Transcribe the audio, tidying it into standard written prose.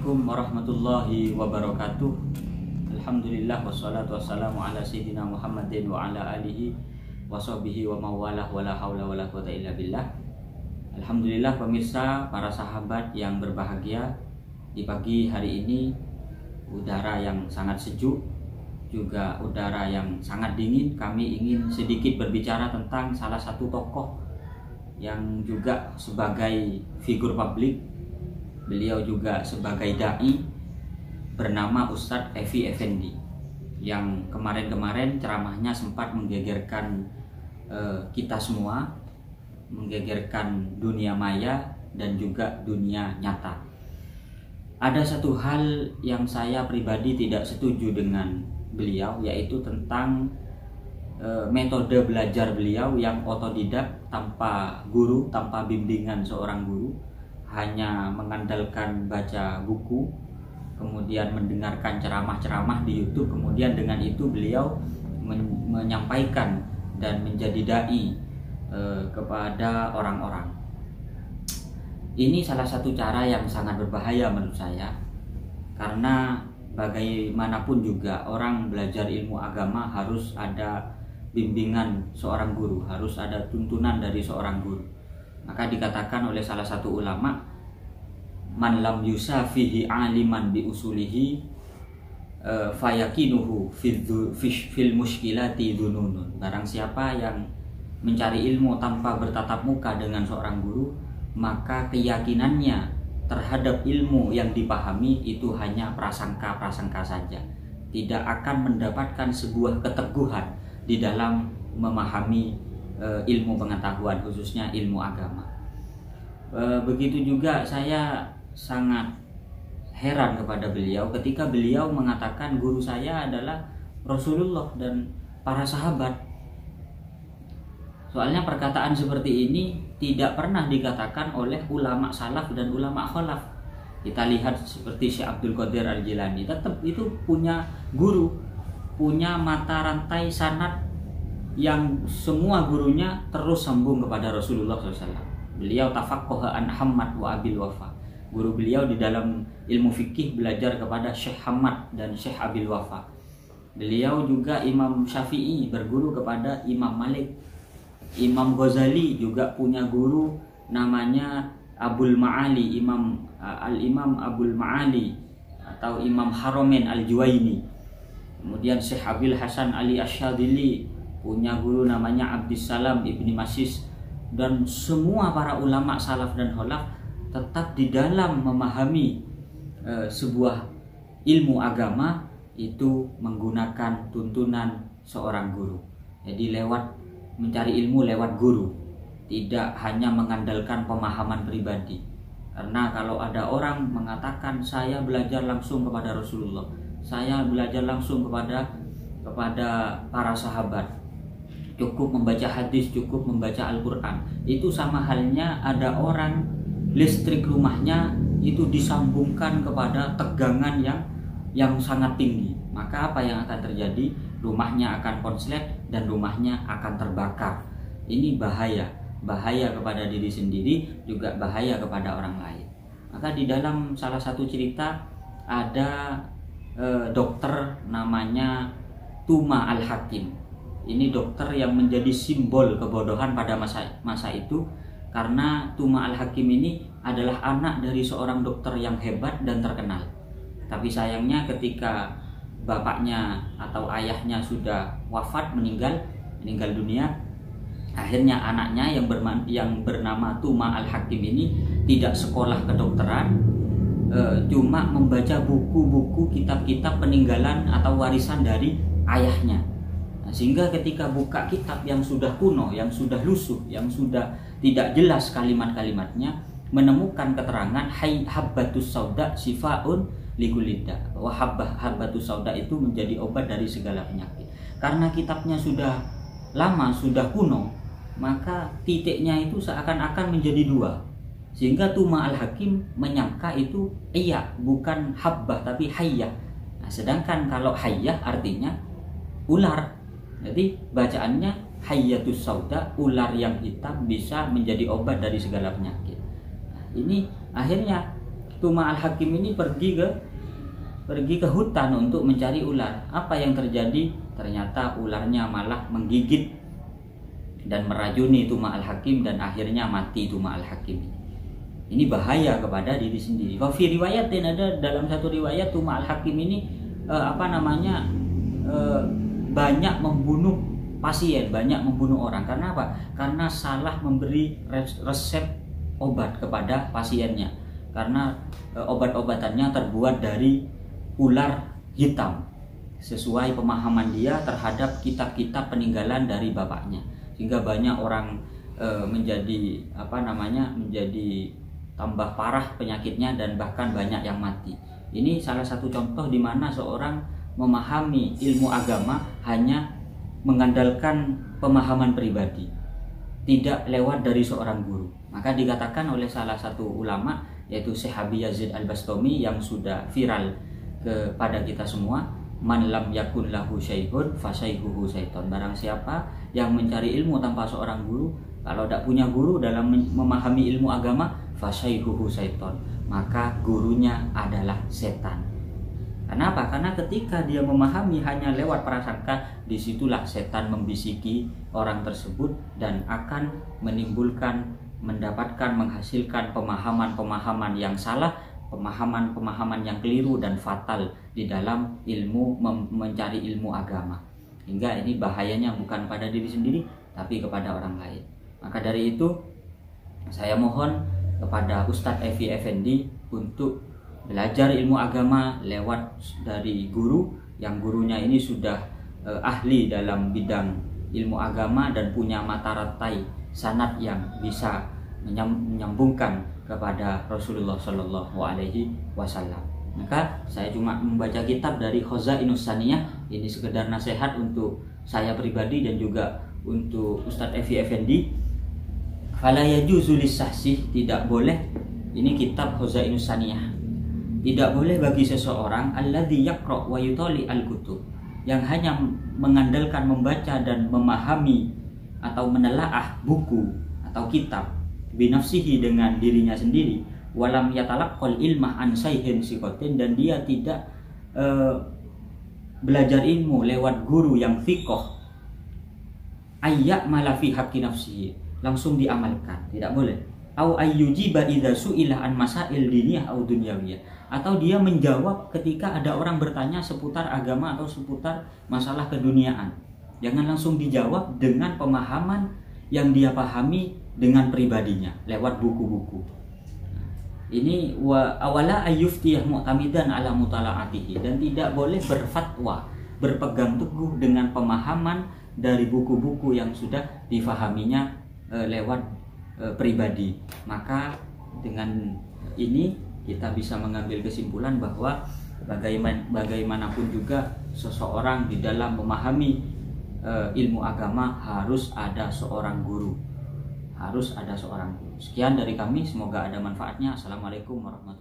Assalamualaikum warahmatullahi wabarakatuh. Alhamdulillah wassalatu wassalamu ala sayyidina Muhammadin wa ala alihi wa sahbihi wa mawalah wala haula wala quwata illa billah. Alhamdulillah pemirsa, para sahabat yang berbahagia, di pagi hari ini udara yang sangat sejuk, juga udara yang sangat dingin. Kami ingin sedikit berbicara tentang salah satu tokoh yang juga sebagai figur publik. Beliau juga sebagai dai, bernama Ustadz Evi Effendi, yang kemarin-kemarin ceramahnya sempat menggegerkan kita semua, menggegerkan dunia maya dan juga dunia nyata. Ada satu hal yang saya pribadi tidak setuju dengan beliau, yaitu tentang metode belajar beliau yang otodidak, tanpa guru, tanpa bimbingan seorang guru, hanya mengandalkan baca buku, kemudian mendengarkan ceramah-ceramah di YouTube, kemudian dengan itu beliau menyampaikan dan menjadi dai kepada orang-orang. Ini salah satu cara yang sangat berbahaya menurut saya, karena bagaimanapun juga orang belajar ilmu agama harus ada bimbingan seorang guru, harus ada tuntunan dari seorang guru. Maka dikatakan oleh salah satu ulama, man lam yusafihi aliman bi usulihi fayakinuhu fil muskilati dununun. Barang siapa yang mencari ilmu tanpa bertatap muka dengan seorang guru, maka keyakinannya terhadap ilmu yang dipahami itu hanya prasangka-prasangka saja, tidak akan mendapatkan sebuah keteguhan di dalam memahami ilmu pengetahuan, khususnya ilmu agama. Begitu juga saya sangat heran kepada beliau ketika beliau mengatakan guru saya adalah Rasulullah dan para sahabat. Soalnya perkataan seperti ini tidak pernah dikatakan oleh ulama salaf dan ulama khalaf. Kita lihat seperti Syekh Abdul Qadir Al-Jilani, tetap itu punya guru, punya mata rantai sanad yang semua gurunya terus sambung kepada Rasulullah SAW. Beliau tafaqqaha an Hammad wa Abil Wafa. Guru beliau di dalam ilmu fikih belajar kepada Syekh Hammad dan Syekh Abil Wafa. Beliau juga Imam Syafi'i berguru kepada Imam Malik. Imam Ghazali juga punya guru namanya Abul Ma'ali, Al-Imam Abul Ma'ali atau Imam Haramain Al-Juwaini. Kemudian Syekh Abil Hasan Ali Asyadili punya guru namanya Abdissalam Ibni Masis. Dan semua para ulama salaf dan khalaf tetap di dalam memahami sebuah ilmu agama itu menggunakan tuntunan seorang guru. Jadi lewat mencari ilmu lewat guru, tidak hanya mengandalkan pemahaman pribadi. Karena kalau ada orang mengatakan saya belajar langsung kepada Rasulullah, saya belajar langsung kepada para sahabat, cukup membaca hadis, cukup membaca Al-Quran, itu sama halnya ada orang listrik rumahnya itu disambungkan kepada tegangan yang sangat tinggi. Maka apa yang akan terjadi? Rumahnya akan konslet dan rumahnya akan terbakar. Ini bahaya kepada diri sendiri, juga bahaya kepada orang lain. Maka di dalam salah satu cerita ada dokter namanya Tuma Al-Hakim. Ini dokter yang menjadi simbol kebodohan pada masa itu, karena Tuma Al-Hakim ini adalah anak dari seorang dokter yang hebat dan terkenal. Tapi sayangnya ketika bapaknya atau ayahnya sudah wafat, meninggal dunia, akhirnya anaknya yang bernama Tuma Al-Hakim ini tidak sekolah kedokteran, cuma membaca buku-buku, kitab-kitab peninggalan atau warisan dari ayahnya. Sehingga ketika buka kitab yang sudah kuno, yang sudah lusuh, yang sudah tidak jelas kalimat-kalimatnya, menemukan keterangan habbatus sauda sifaun likulidda, bahwa habbatus sauda itu menjadi obat dari segala penyakit. Karena kitabnya sudah lama, sudah kuno, maka titiknya itu seakan-akan menjadi dua. Sehingga Tuma Al-Hakim menyangka itu iya, bukan habbah tapi hayyah. Nah, sedangkan kalau hayyah artinya ular. Jadi bacaannya hayyatus sauda, ular yang hitam bisa menjadi obat dari segala penyakit. Nah, ini akhirnya Tuma al-Hakim ini pergi ke hutan untuk mencari ular. Apa yang terjadi? Ternyata ularnya malah menggigit dan meracuni Tuma al-Hakim dan akhirnya mati Tuma al-Hakim. Ini bahaya kepada diri sendiri. Kalau fi riwayatin, ada dalam satu riwayat Tuma al-Hakim ini banyak membunuh pasien, banyak membunuh orang. Karena apa? Karena salah memberi resep obat kepada pasiennya. Karena obat-obatannya terbuat dari ular hitam, sesuai pemahaman dia terhadap kitab-kitab peninggalan dari bapaknya, sehingga banyak orang menjadi tambah parah penyakitnya dan bahkan banyak yang mati. Ini salah satu contoh di mana seorang memahami ilmu agama hanya mengandalkan pemahaman pribadi, tidak lewat dari seorang guru. Maka dikatakan oleh salah satu ulama, yaitu Syekh Abi Yazid Al-Bastami, yang sudah viral kepada kita semua, man lam yakun lahu syaikhun fasyaihuhu syaiton. Barang siapa yang mencari ilmu tanpa seorang guru, kalau tidak punya guru dalam memahami ilmu agama, fasyaihuhu syaiton, maka gurunya adalah setan. Kenapa? Karena ketika dia memahami hanya lewat prasangka, disitulah setan membisiki orang tersebut dan akan menghasilkan pemahaman-pemahaman yang salah, pemahaman-pemahaman yang keliru dan fatal di dalam ilmu mencari ilmu agama. Hingga ini bahayanya bukan pada diri sendiri, tapi kepada orang lain. Maka dari itu, saya mohon kepada Ustadz Evi Effendi untuk belajar ilmu agama lewat dari guru, yang gurunya ini sudah ahli dalam bidang ilmu agama dan punya mata rantai sanad yang bisa menyambungkan kepada Rasulullah Shallallahu Alaihi Wasallam. Maka saya cuma membaca kitab dari Khazainus Saniyah, ini sekedar nasihat untuk saya pribadi dan juga untuk Ustadz Evi Effendi. Fala yajuzu lis-sahsih, tidak boleh, ini kitab Khazainus Saniyah, tidak boleh bagi seseorang alladzi yaqra wa yutali al-kutub, yang hanya mengandalkan membaca dan memahami atau menelaah buku atau kitab binafsihi, dengan dirinya sendiri, walam yatalaqqal ilmah an sayhin sikotin, dan dia tidak belajar ilmu lewat guru yang fiqh, ayyak malafi haqqi nafsihi, langsung diamalkan, tidak boleh. Au ayyujiba idza su'ila an masail diniyah au dunyawiyah, atau dia menjawab ketika ada orang bertanya seputar agama atau seputar masalah keduniaan. Jangan langsung dijawab dengan pemahaman yang dia pahami dengan pribadinya lewat buku-buku. Ini wa awala ayyuftiyah mu'tamidan ala mutalaatihi, dan tidak boleh berfatwa, berpegang teguh dengan pemahaman dari buku-buku yang sudah difahaminya lewat pribadi. Maka dengan ini kita bisa mengambil kesimpulan bahwa bagaimanapun juga seseorang di dalam memahami ilmu agama harus ada seorang guru. Sekian dari kami, semoga ada manfaatnya. Assalamualaikum warahmatullahi wabarakatuh.